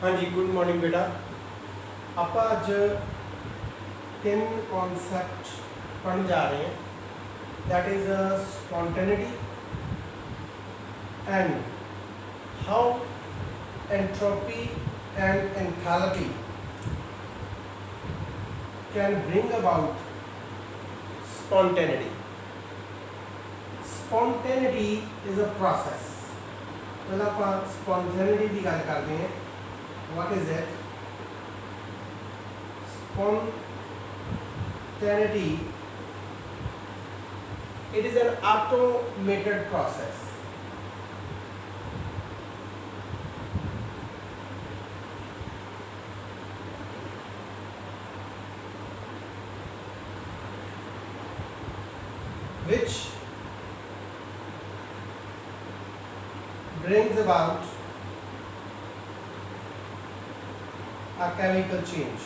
हाँ जी, good morning बेटा। आप अज 3 कॉन्सैप्ट पढ़न जा रहे हैं। That is spontaneity and how entropy and enthalpy can bring about spontaneity. Spontaneity is a process. पहले आप स्पॉन्टेनिटी की गल करते हैं। What is it? Spontaneity. It is an automated process. Which brings about a chemical change.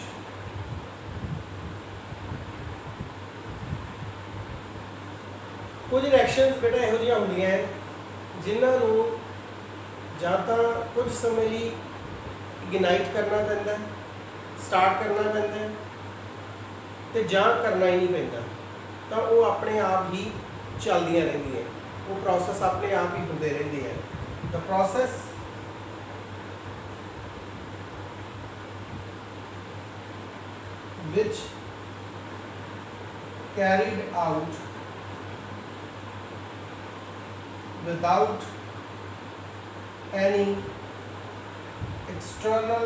कुछ reactions बेटा ਇਹੋ ਜਿਹੀਆਂ ਹੁੰਦੀਆਂ ਜਿਨ੍ਹਾਂ ਨੂੰ ਜਾਂ ਤਾਂ ਕੁਝ ਸਮੇਂ ਲਈ ਇਗਨਾਈਟ ਕਰਨਾ ਪੈਂਦਾ, ਸਟਾਰਟ ਕਰਨਾ ਪੈਂਦਾ ਤੇ ਜਾਂ ਕਰਨਾ ਹੀ ਨਹੀਂ ਪੈਂਦਾ, ਤਾਂ ਉਹ ਆਪਣੇ ਆਪ ਹੀ ਚੱਲਦੀਆਂ ਰਹਿੰਦੀਆਂ। ਉਹ ਪ੍ਰੋਸੈਸ ਆਪਣੇ ਆਪ ਹੀ ਹੁੰਦੇ ਰਹਿੰਦੇ ਆ। ਦ process which carried out without any external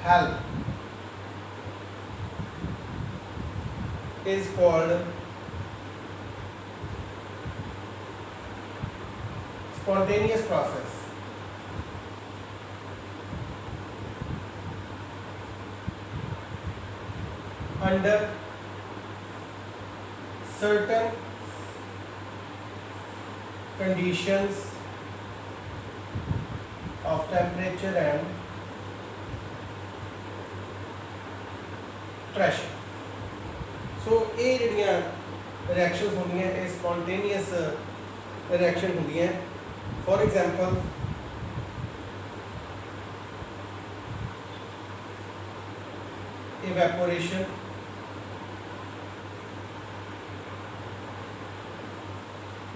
help is called spontaneous process. Under certain conditions of temperature and pressure. So ये ਜਿਹੜੀਆਂ reactions ਹੁੰਦੀਆਂ ਇਹ spontaneous reaction ਹੁੰਦੀਆਂ। For example, evaporation,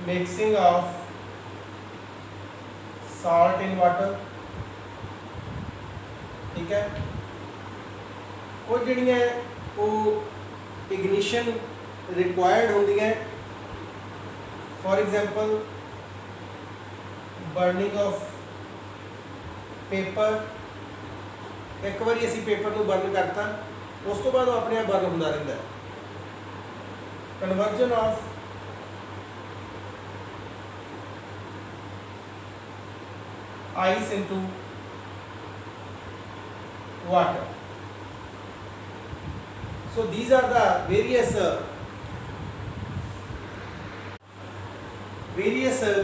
mixing of salt in water, ठीक है। और ਜਿਹੜੀਆਂ ਉਹ ignition required ਹੁੰਦੀਆਂ। For example, burning of paper। ਇੱਕ ਵਾਰੀ ਅਸੀਂ ਪੇਪਰ ਨੂੰ ਬਰਨ ਕਰਤਾ, ਉਸ ਤੋਂ ਬਾਅਦ ਉਹ ਆਪਣੇ ਆਪ ਬਰਨ ਹੁੰਦਾ ਰਹਿੰਦਾ। Conversion of ice into water. So these are the various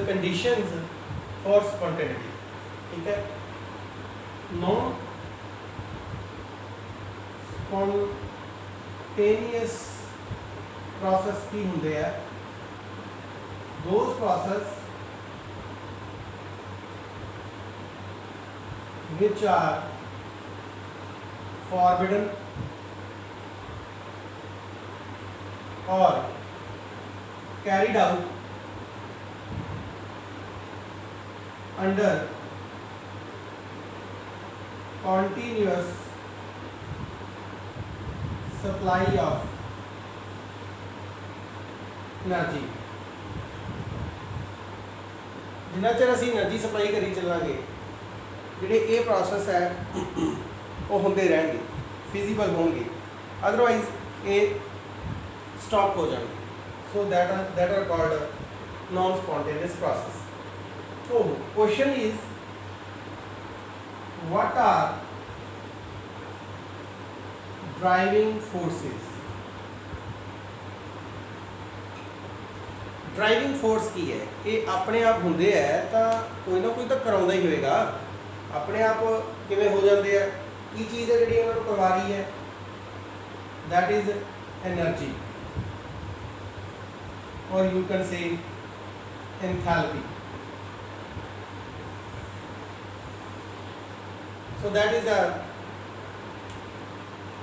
conditions for spontaneity. ठीक है। non spontaneous process की होंगे है। those process which are forbidden or carried out under continuous supply of energy। जिन्ना चਿਰ ਅਸੀਂ એનર્ਜੀ ਸਪਲਾਈ ਕਰੀ ਚੱਲਾਂਗੇ ਜਿਹੜੇ ਇਹ ਪ੍ਰੋਸੈਸ ਹੈ ਉਹ ਹੁੰਦੇ ਰਹਿਣਗੇ, ਫਿਜ਼ੀਬਲ ਹੋਣਗੇ, ਅਦਰਵਾਈਜ਼ ਇਹ ਸਟਾਪ ਹੋ ਜਾਣਗੇ। ਸੋ that are called non spontaneous process. So question is, what are driving forces? Driving force की है कि अपने आप होंगे है तो कोई ना कोई तो कराउंदा ही होएगा। अपने आप किवें हो जाते हैं, की चीज़ है जी उन्होंने करवा रही है, दैट इज एनर्जी, और you can say enthalpy. So that is a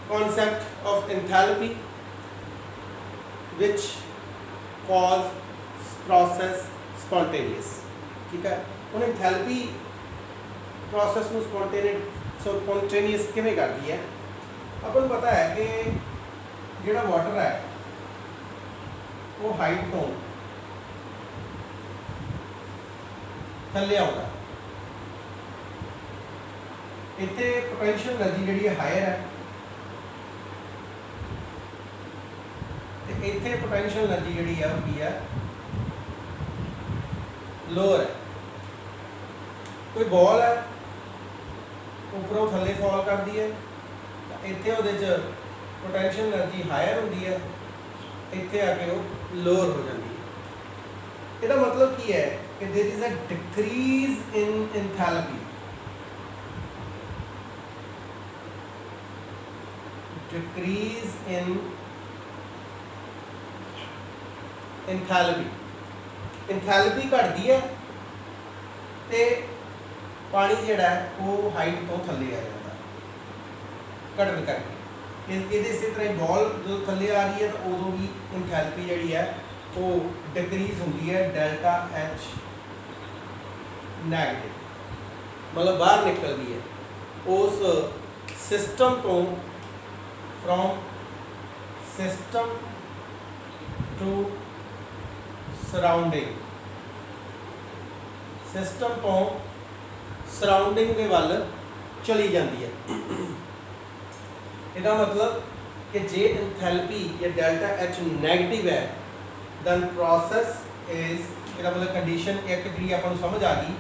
concept of enthalpy which cause process spontaneous. ठीक है, ਹੁਣ enthalpy process ਨੂੰ spontaneous ਕਿਵੇਂ ਕਰਦੀ ਹੈ? ਆਪਾਂ ਨੂੰ ਪਤਾ ਹੈ ਕਿ ਜਿਹੜਾ ਵਾਟਰ ਹੈ ਉਹ ਹਾਈਟ ਤੋਂ ਥੱਲੇ ਆਉਂਦਾ, ਇੱਥੇ ਪੋਟੈਂਸ਼ੀਅਲ એનર્ਜੀ ਜਿਹੜੀ ਹੈ ਹਾਇਰ ਹੈ ਤੇ ਇੱਥੇ ਪੋਟੈਂਸ਼ੀਅਲ એનર્ਜੀ ਜਿਹੜੀ ਹੈ ਉਹ ਕੀ ਹੈ, ਲੋਅਰ ਹੈ। ਕੋਈ ਬॉल ਹੈ ਉੱਪਰੋਂ ਥੱਲੇ ਫਾਲ ਕਰਦੀ ਹੈ ਤਾਂ ਇੱਥੇ ਉਹਦੇ 'ਚ ਪੋਟੈਂਸ਼ੀਅਲ એનર્ਜੀ ਹਾਇਰ ਹੁੰਦੀ ਹੈ, ਇੱਥੇ ਆ ਕੇ ਉਹ ਲੋਅਰ ਹੋ ਜਾਂਦੀ ਹੈ। ਇਹਦਾ ਮਤਲਬ ਕੀ ਹੈ ਕਿ there is a decrease in enthalpy. Decrease in enthalpy. enthalpy ਘਟਦੀ ਹੈ ਤੇ ਪਾਣੀ ਜਿਹੜਾ ਹੈ ਉਹ ਹਾਈਟ ਤੋਂ ਥੱਲੇ ਆ ਜਾਂਦਾ ਘਟਣ ਕਰਕੇ। ਇਹਦੇ ਇਸੇ ਤਰ੍ਹਾਂ ਬॉल ਜਦੋਂ ਥੱਲੇ ਆ ਰਹੀ ਹੈ ਤਾਂ ਉਦੋਂ ਵੀ enthalpy ਜਿਹੜੀ ਹੈ ਉਹ ਡਿਕਰੀਜ਼ ਹੁੰਦੀ ਹੈ, ਡੈਲਟਾ H ਨੈਗੇਟਿਵ, ਮਤਲਬ ਬਾਹਰ ਨਿਕਲਦੀ ਹੈ ਉਸ ਸਿਸਟਮ ਤੋਂ, from system to surrounding, system ਤੋਂ ਸਰਾਊਂਡਿੰਗ ਦੇ ਵੱਲ ਚਲੀ ਜਾਂਦੀ ਹੈ। ਇਹਦਾ ਮਤਲਬ ਕਿ ਜੇ enthalpy ਜਾਂ ਡੈਲਟਾ H ਨੈਗੇਟਿਵ ਹੈ then process is, ਇਹਦਾ ਮਤਲਬ ਕੰਡੀਸ਼ਨ ਇੱਕ ਜਿਹੜੀ ਆਪਾਂ ਨੂੰ ਸਮਝ ਆ ਗਈ।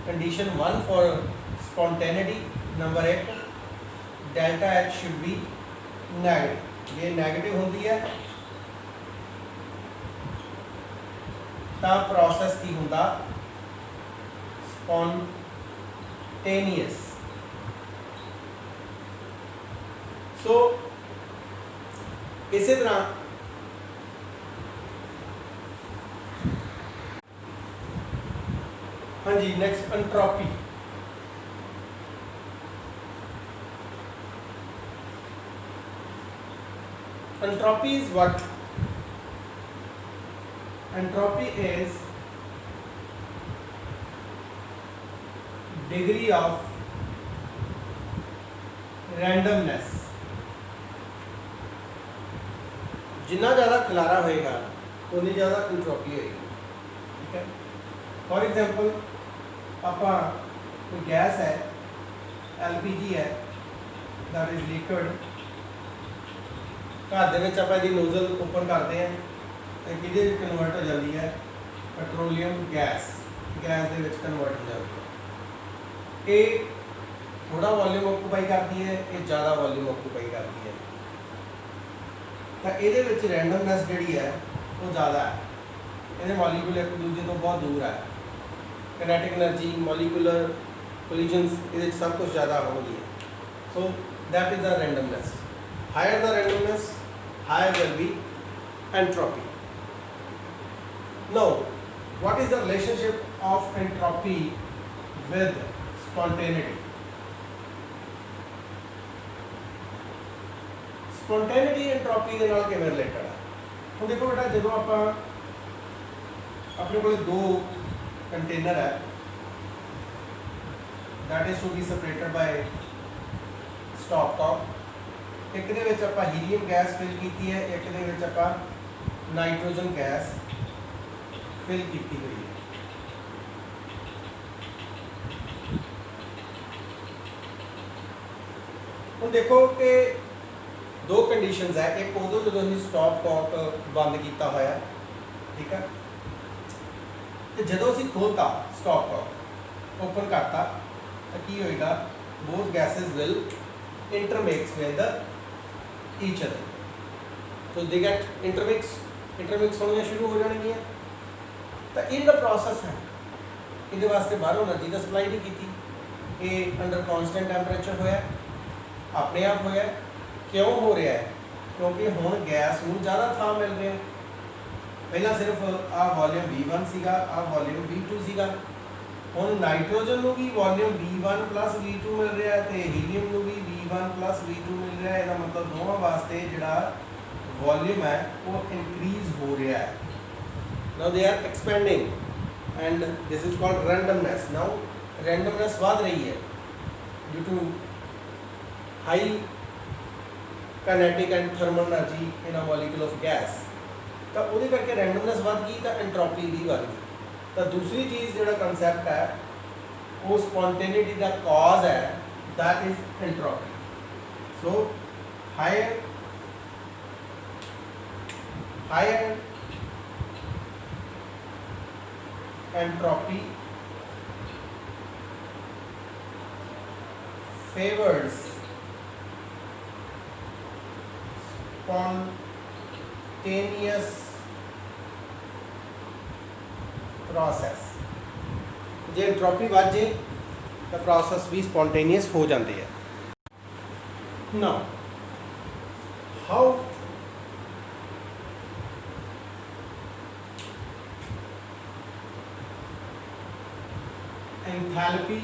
Condition 1 for spontaneity, number 1 delta H should be negative। ਜੇ ਨੈਗੇਟਿਵ ਹੁੰਦੀ ਹੈ ਤਾਂ ਪ੍ਰੋਸੈਸ ਕੀ ਹੁੰਦਾ, spontaneous। ਸੋ ਇਸੇ ਤਰ੍ਹਾਂ हाँ जी, next entropy. Entropy is what? Entropy is degree of randomness. जितना ज़्यादा खिलारा होएगा उतनी ज़्यादा एंट्रोपी होएगी। ठीक है, फॉर एग्जाम्पल ਆਪਾਂ ਕੋਈ ਗੈਸ ਹੈ, LPG ਹੈ, that is liquid, ਘਰ ਦੇ ਵਿੱਚ ਆਪਾਂ ਇਹਦੀ ਨੋਜ਼ਲ ਓਪਨ ਕਰਦੇ ਹਾਂ ਤਾਂ ਕਿਹਦੇ ਵਿੱਚ ਕਨਵਰਟ ਹੋ ਜਾਂਦੀ ਹੈ, ਪੈਟਰੋਲੀਅਮ ਗੈਸ ਦੇ ਵਿੱਚ ਕਨਵਰਟ ਹੋ ਜਾਂਦੀ ਹੈ। ਇਹ ਥੋੜਾ ਵੋਲਿਊਮ ਆਕੂਪਾਈ ਕਰਦੀ ਹੈ, ਇਹ ਜ਼ਿਆਦਾ ਵੋਲਿਊਮ ਆਕੂਪਾਈ ਕਰਦੀ ਹੈ, ਤਾਂ ਇਹਦੇ ਵਿੱਚ ਰੈਂਡਮਨੈਸ ਜਿਹੜੀ ਹੈ ਉਹ ਜ਼ਿਆਦਾ ਹੈ। ਇਹਦੇ ਮੋਲੀਕੂਲ ਇੱਕ ਦੂਜੇ ਤੋਂ ਬਹੁਤ ਦੂਰ ਹੈ, kinetic energy, molecular collisions ਇਹਦੇ ਵਿੱਚ ਸਭ ਕੁਝ ਜ਼ਿਆਦਾ ਹੁੰਦੀ ਹੈ। So that is the randomness. Higher the randomness, higher will be entropy. Now, what is the relationship of entropy with spontaneity? Spontaneity entropy ਦੇ ਨਾਲ ਕਿਵੇਂ ਰਿਲੇਟਡ ਹੈ? ਹੁਣ ਦੇਖੋ ਬੇਟਾ, ਜਦੋਂ ਆਪਾਂ ਆਪਣੇ ਕੋਲ ਦੋ कंटेनर है, that is to be separated by stop top, एक दे विच आपां हीलियम गैस फिल कीती है, एक दे विच आपां नाइट्रोजन गैस फिल कीती हुई है। हुण देखो कि दो कंडीशनस है, एक उदों जदों असीं स्टॉप टॉप बंद कीता होया, ठीक है, तो जो असी खोलता स्टॉप टॉप ओपन करता तो की होएगा, both gases will intermix with each other, तो दे गेट इंटरमिक्स होने शुरू हो जाएंगे। तो ये जो प्रोसैस है ये वास्ते बाहरों एनर्जी का सप्लाई नहीं की, ये अंडर कॉन्सटेंट टैंपरेचर होया, अपने आप होया। क्यों हो रहा है? क्योंकि हुण गैस नूं ज़्यादा थां मिल रहा है। पहला सिर्फ आ वॉल्यूम V1 सीगा, आ वॉल्यूम V2 सीगा, ਹੁਣ ਨਾਈਟ੍ਰੋਜਨ ਨੂੰ ਵੀ ਵੋਲਿਊਮ V1 + V2 ਮਿਲ ਰਿਹਾ ਤੇ ਹੀਲੀਅਮ ਨੂੰ ਵੀ V1 + V2 ਮਿਲ ਰਿਹਾ। ਇਹਦਾ ਮਤਲਬ ਦੋਵਾਂ ਵਾਸਤੇ ਜਿਹੜਾ ਵੋਲਿਊਮ ਹੈ ਉਹ ਇਨਕਰੀਜ਼ ਹੋ ਰਿਹਾ ਹੈ। Now they are expanding and this is called randomness. Now randomness ਵੱਧ ਰਹੀ ਹੈ due to high kinetic and thermal energy in a molecule of gas. ਤਾਂ ਉਹਦੇ ਕਰਕੇ ਰੈਂਡਮਨੈਸ ਵੱਧ ਗਈ ਤਾਂ ਐਂਟਰੋਪੀ ਵੀ ਵੱਧ ਗਈ। ਤਾਂ ਦੂਸਰੀ ਚੀਜ਼ ਜਿਹੜਾ ਕਨਸੈਪਟ ਹੈ ਉਹ ਸਪੋਂਟੇਨਿਟੀ ਦਾ ਕਾਜ਼ ਹੈ, that is entropy. So higher entropy favors spontaneous process. ਜੇ ਐਂਟਰੋਪੀ ਵੱਧ ਜੇ ਤਾਂ ਪ੍ਰੋਸੈਸ ਵੀ ਸਪੋਂਟੇਨੀਅਸ ਹੋ ਜਾਂਦੇ ਹੈ। ਨਾਓ how enthalpy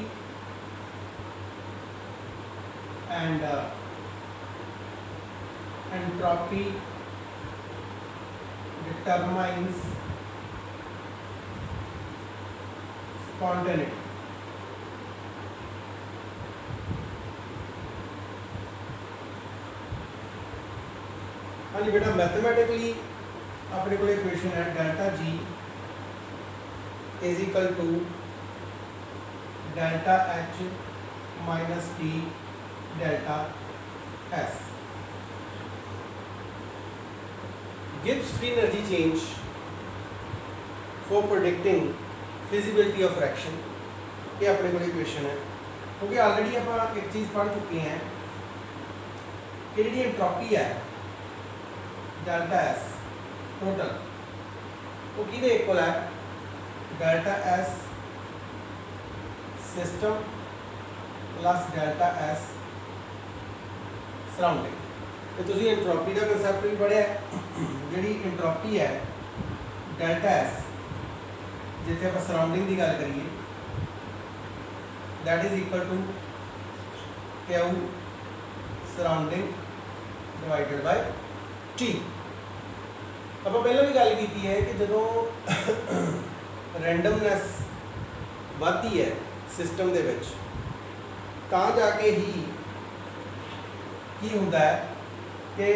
and entropy determines spontaneity. हाँ जी बेटा, मैथमेटिकली अपने को इक्वेशन है delta G is equal to delta H minus T delta S। Gibbs free energy change for predicting feasibility of fraction, ये अपने को इक्वेशन है। क्योंकि ऑलरेडी आप एक चीज़ पढ़ चुके हैं कि जी एंट्रोपी है डेल्टा S टोटल वो कि इक्वल है delta S system plus delta S surrounding. तो तुसी एंट्रोपी का कंसैप्ट भी पढ़िया, जी एंट्रोपी है डेल्टा S जिथे आप सराउंडिंग की गल करिए that is equal to Q surrounding divided by T। आप पहले भी गल की है कि जो रैंडमनैस बढ़ती है सिस्टम दे विच तां जाके ही की होंदा है कि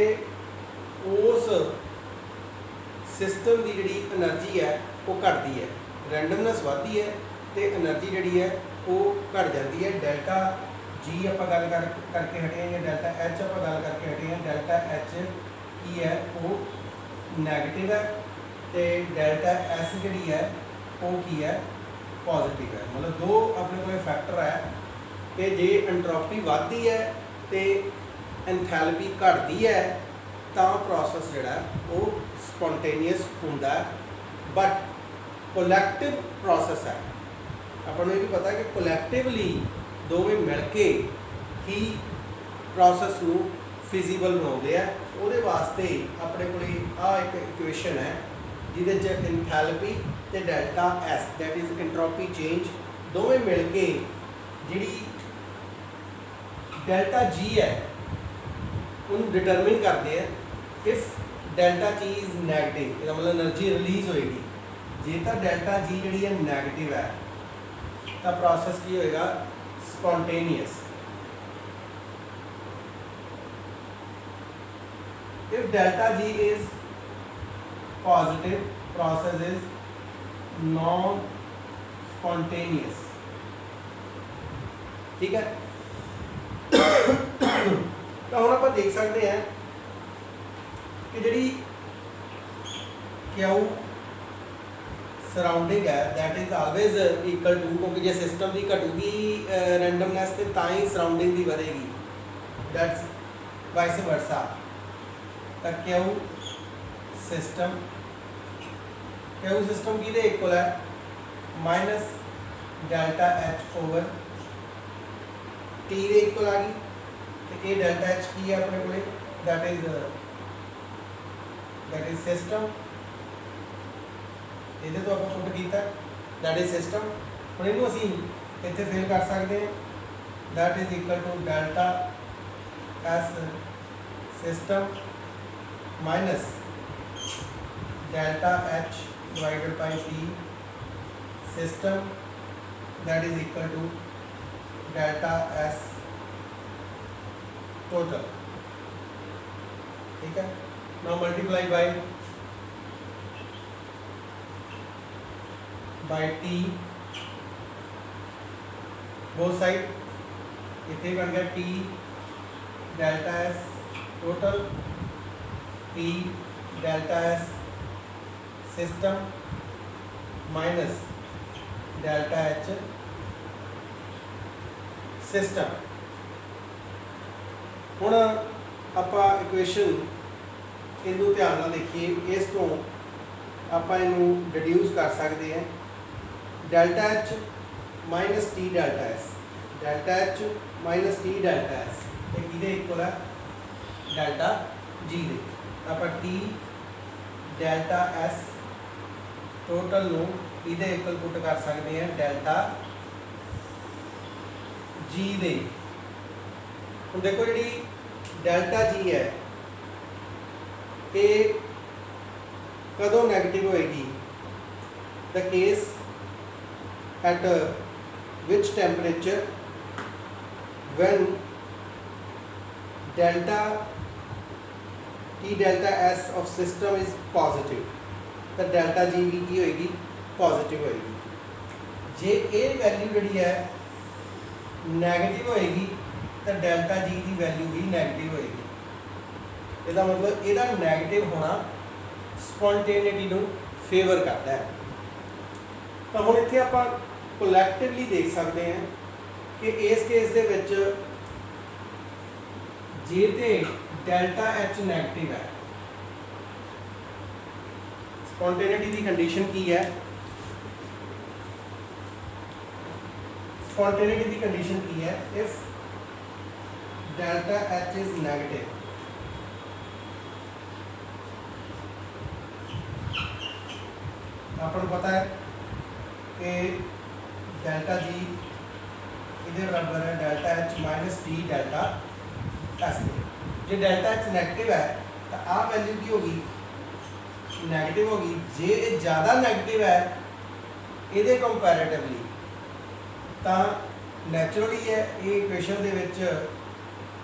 उस सिस्टम की जिहड़ी एनर्जी है वो घटती है। रैंडमनैस बढ़ती है तो एनर्जी जिहड़ी है वो घट जाती है। डेल्टा G आप गल करके हटे हैं या डेल्टा H आप गल करके हटे हैं। डेल्टा H की है वो नैगेटिव है तो डेल्टा S जी है वो की है पॉजिटिव है। मतलब दो अपने को फैक्टर है कि जे एंट्रोपी बढ़ती है तो एंथैल्पी घटती है तो प्रोसैस जोड़ा वो स्पॉन्टेनियस होंदा है। बट कोलैक्टिव प्रोसैस है, अपन ये भी पता है कि कोलैक्टिवली दोवें मिल के ही प्रोसैस को फिजिबल बनाते हैं। वो वास्ते अपने को एक इक्वेशन है जिसे एंथैल्पी ते delta S that is entropy change दोवें मिल के जी डेल्टा G है उन्हें डिटरमिन करते हैं। If delta G is negative मतलब एनर्जी रिलीज होएगी, जे तो डेल्टा G जी है नैगेटिव है तो प्रोसैस की होएगा spontaneous. If delta G is positive, process is non-spontaneous। ठीक है। तो हम आप देख सकते हैं कि जी Q सराउंडिंग है that is always equal to, क्योंकि जो सिस्टम की घटूगी रैंडमनैस तो ही सराउंडिंग की बढ़ेगी, दैट्स वाइस वर्सा। तो Q सिस्टम की इक्वल है minus delta H over T के इक्वल आ गई। तो ये डेल्टा H की है अपने को दैट इज सिस्टम, ये तो आप पुट किया दैट इज सिस्टम ਹੁਣ ਇਹਨੂੰ ਅਸੀਂ ਇੱਥੇ ਫਿਲ ਕਰ ਸਕਦੇ ਹਾਂ। That is equal to delta S system minus delta H divided by T system that is equal to delta S total. ठीक है, now multiply by T both side. इतने बन गया T delta S total T delta S system minus delta H system. हुण आपां equation इनू ध्यान नाल देखिए, इस तो आपां इनू डिड्यूस कर सकते हैं। Delta H minus T delta S, delta H minus T delta S एक इक्वल है डेल्टा जी दे। आप टी डेल्टा एस टोटल नू इहदे इक्वल पुट कर सकते हैं डेल्टा जी दे। हुण देखो जी डेल्टा जी है ये कदों नैगेटिव होएगी, the case at which temperature when delta T delta S of system is positive, तो delta G भी की होएगी पॉजिटिव होएगी। जे ये वैल्यू जी है नैगेटिव होएगी तो डेल्टा जी की वैल्यू भी नैगेटिव होएगी। इसका मतलब इसका नैगेटिव होना स्पॉन्टेनिटी को फेवर करता है। तो हम इत्थे आपां कोलैक्टिवली देख सकते हैं कि इस केस दे विच जे ते डेल्टा एच नैगेटिव है, स्पॉन्टेनिटी की कंडीशन की है, स्पॉन्टेनिटी की कंडीशन की है if delta H is negative आपको पता है कि डेल्टा जी इधर बराबर है delta H minus T delta S. जो डेल्टा एच नैगेटिव है तो आ वैल्यू की होगी नैगेटिव होगी। जे ज़्यादा नैगेटिव है ये कंपैरेटिवली तो नैचुरली है ये इक्वेशन दे विच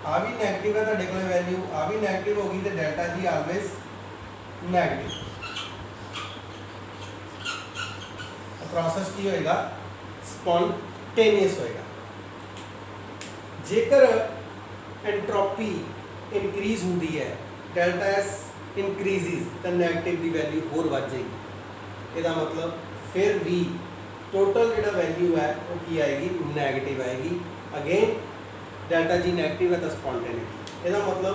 आ भी नैगेटिव है, तुहाडे कोल वैल्यू आ भी नैगेटिव होगी तो delta G always negative. Process की होएगा स्पॉन्टेनियस होएगा। जेकर एंट्रोपी इनक्रीज होती है डेल्टा एस इनक्रीजिज तो नैगेटिव की वैल्यू होर बढ़ जाएगी। इसका मतलब फिर भी टोटल जो वैल्यू है वो की आएगी नैगेटिव आएगी। अगेन डेल्टा जी नैगेटिव है तो स्पॉन्टेनिटी। इसका मतलब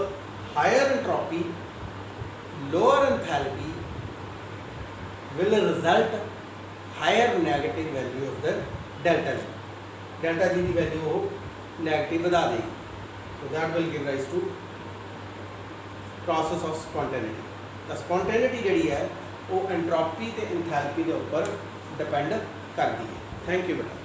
higher entropy lower enthalpy will result higher negative value of the delta G. Delta G की वैल्यू वो नैगेटिव बढ़ा देगी। So that will give rise to process of spontaneity. तो spontaneity जी है वो एंट्रोपी ते एंथैल्पी के ऊपर डिपेंड करती है। थैंक यू बेटा।